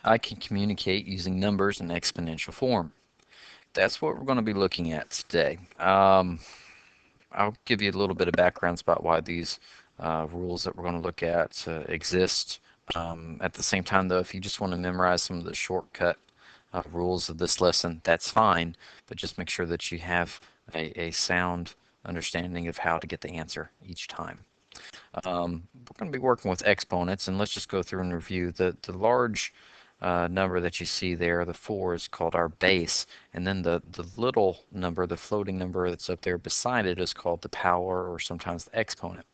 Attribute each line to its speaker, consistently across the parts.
Speaker 1: I can communicate using numbers in exponential form. That's what we're going to be looking at today. I'll give you a little bit of background about why these rules that we're going to look at exist. At the same time, though, if you just want to memorize some of the shortcut rules of this lesson, that's fine, but just make sure that you have a sound understanding of how to get the answer each time. We're going to be working with exponents, and let's just go through and review. The large number that you see there, the 4, is called our base, and then the little number, the floating number that's up there beside it, is called the power, or sometimes the exponent.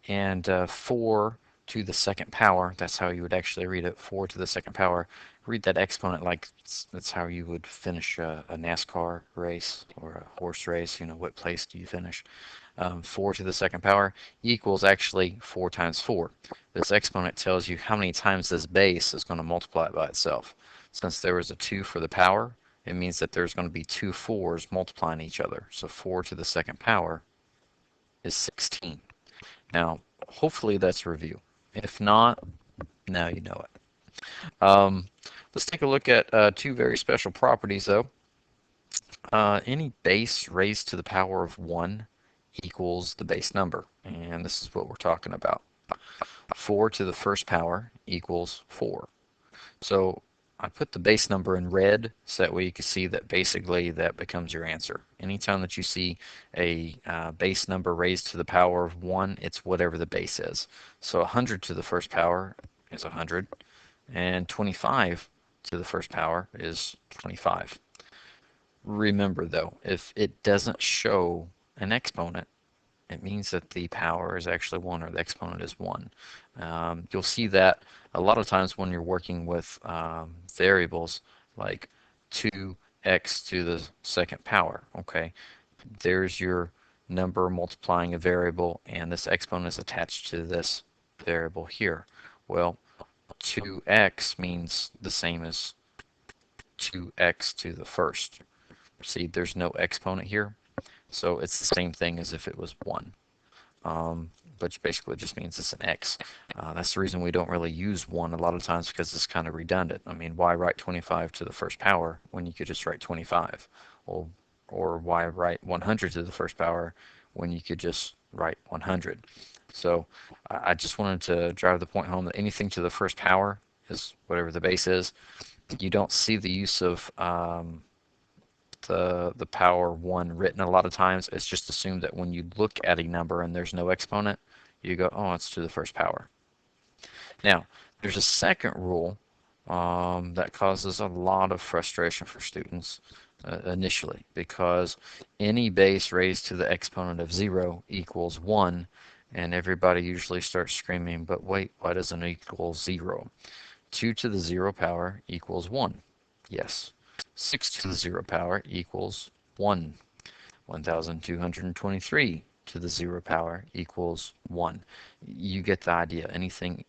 Speaker 1: And 4 to the second power, that's how you would actually read it, 4 to the second power. Read that exponent like that's how you would finish a NASCAR race or a horse race. You know, what place do you finish? 4 to the second power equals actually 4 times 4. This exponent tells you how many times this base is going to multiply it by itself. Since there was a 2 for the power, it means that there's going to be 2 4s multiplying each other. So 4 to the second power is 16. Now, hopefully that's a review. If not, now you know it. Let's take a look at two very special properties, though. Any base raised to the power of 1 equals the base number, and this is what we're talking about. 4 to the first power equals 4. So I put the base number in red so that way you can see that basically that becomes your answer. Anytime that you see a base number raised to the power of 1, it's whatever the base is. So 100 to the first power is 100, and 25 to the first power is 25. Remember though, if it doesn't show an exponent, it means that the power is actually 1 or the exponent is 1. You'll see that a lot of times when you're working with variables like 2x to the second power. Okay, there's your number multiplying a variable, and this exponent is attached to this variable here. Well, 2x means the same as 2x to the first. See, there's no exponent here, so it's the same thing as if it was 1. But basically it just means it's an x. That's the reason we don't really use 1 a lot of times, because it's kind of redundant. I mean, why write 25 to the first power when you could just write 25? Or why write 100 to the first power when you could just write 100? So I just wanted to drive the point home that anything to the first power is whatever the base is. You don't see the use of the power 1 written a lot of times. It's just assumed that when you look at a number and there's no exponent, you go, oh, it's to the first power. Now, there's a second rule that causes a lot of frustration for students initially, because any base raised to the exponent of 0 equals 1, and everybody usually starts screaming, but wait, why doesn't it equal 0? 2 to the 0 power equals 1. Yes. 6 to the 0 power equals 1. 1,223 to the 0 power equals 1. You get the idea. Anything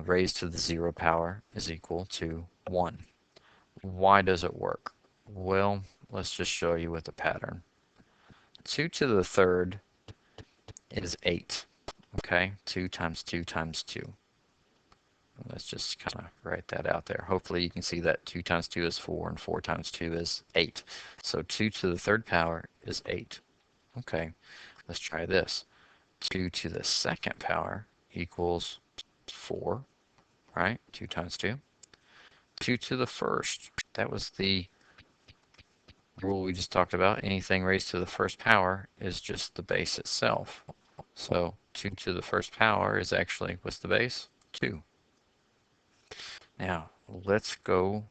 Speaker 1: raised to the 0 power is equal to 1. Why does it work? Well, let's just show you with a pattern. 2 to the third is 8. Okay, 2 times 2 times 2. Let's just kind of write that out there. Hopefully you can see that 2 times 2 is 4, and 4 times 2 is 8. So 2 to the third power is 8. Okay, let's try this. 2 to the second power equals 4, right? 2 times 2. 2 to the first, that was the rule we just talked about. Anything raised to the first power is just the base itself. So 2 to the first power is actually, what's the base? 2. Now, let's go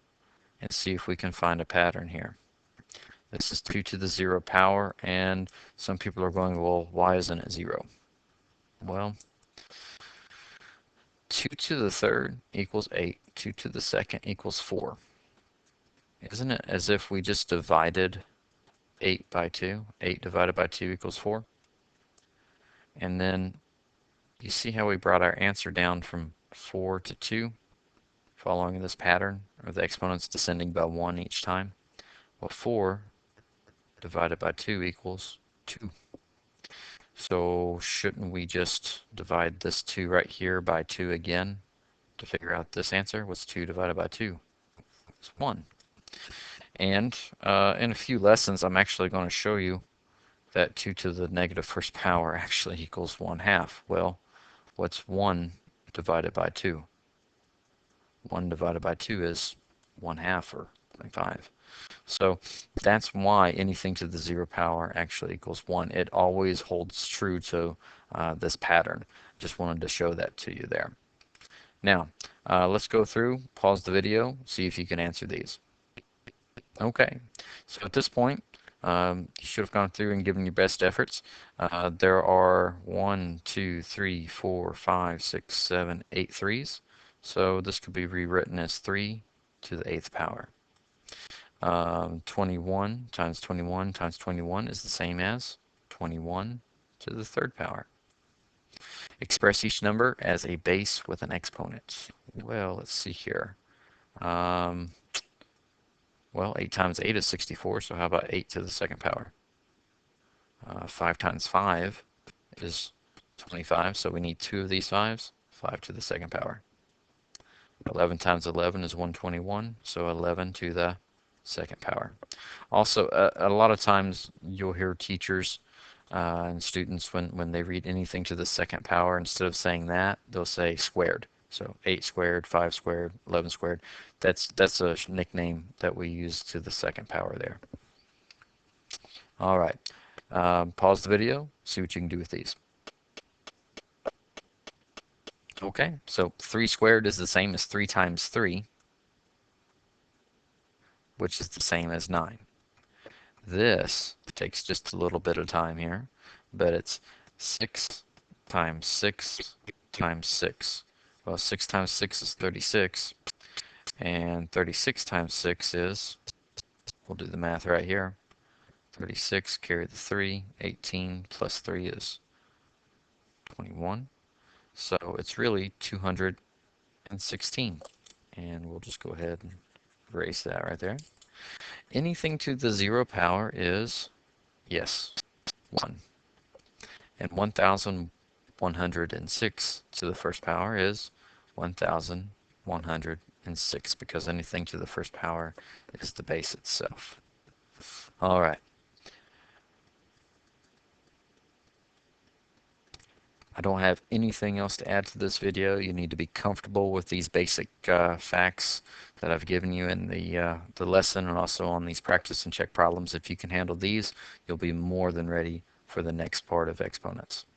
Speaker 1: and see if we can find a pattern here. This is 2 to the 0 power, and some people are going, well, why isn't it 0? Well, 2 to the third equals 8. 2 to the second equals 4. Isn't it as if we just divided 8 by 2? 8 divided by 2 equals 4. And then you see how we brought our answer down from 4 to 2, following this pattern of the exponents descending by 1 each time? Well, 4 divided by 2 equals 2. So shouldn't we just divide this 2 right here by 2 again? to figure out this answer. What's 2 divided by 2? It's 1. And in a few lessons, I'm actually going to show you that 2 to the negative first power actually equals 1/2. Well, what's 1 divided by 2? 1 divided by 2 is 1/2, or 0.5. So that's why anything to the 0 power actually equals 1. It always holds true to this pattern. Just wanted to show that to you there. Now, let's go through, pause the video, see if you can answer these. Okay, so at this point, you should have gone through and given your best efforts. There are 1, 2, 3, 4, 5, 6, 7, 8 threes. So this could be rewritten as 3 to the 8th power. 21 times 21 times 21 is the same as 21 to the 3rd power. Express each number as a base with an exponent. Well, let's see here. Well, 8 times 8 is 64, so how about 8 to the 2nd power? 5 times 5 is 25, so we need 2 of these 5s, 5 to the 2nd power. 11 times 11 is 121, so 11 to the 2nd power. Also, a lot of times you'll hear teachers and students, when they read anything to the 2nd power, instead of saying that, they'll say squared. So 8 squared, 5 squared, 11 squared. That's a nickname that we use to the 2nd power there. All right. Pause the video, see what you can do with these. Okay, so 3 squared is the same as 3 times 3, which is the same as 9. This takes just a little bit of time here, but it's 6 times 6 times 6. Well, 6 times 6 is 36, and 36 times 6 is, we'll do the math right here, 36, carry the 3, 18 plus 3 is 21. So it's really 216. And we'll just go ahead and erase that right there. Anything to the 0 power is, yes, 1. And 1,106 to the 1st power is 1,106, because anything to the 1st power is the base itself. All right. I don't have anything else to add to this video. You need to be comfortable with these basic facts that I've given you in the lesson, and also on these practice and check problems. If you can handle these, you'll be more than ready for the next part of exponents.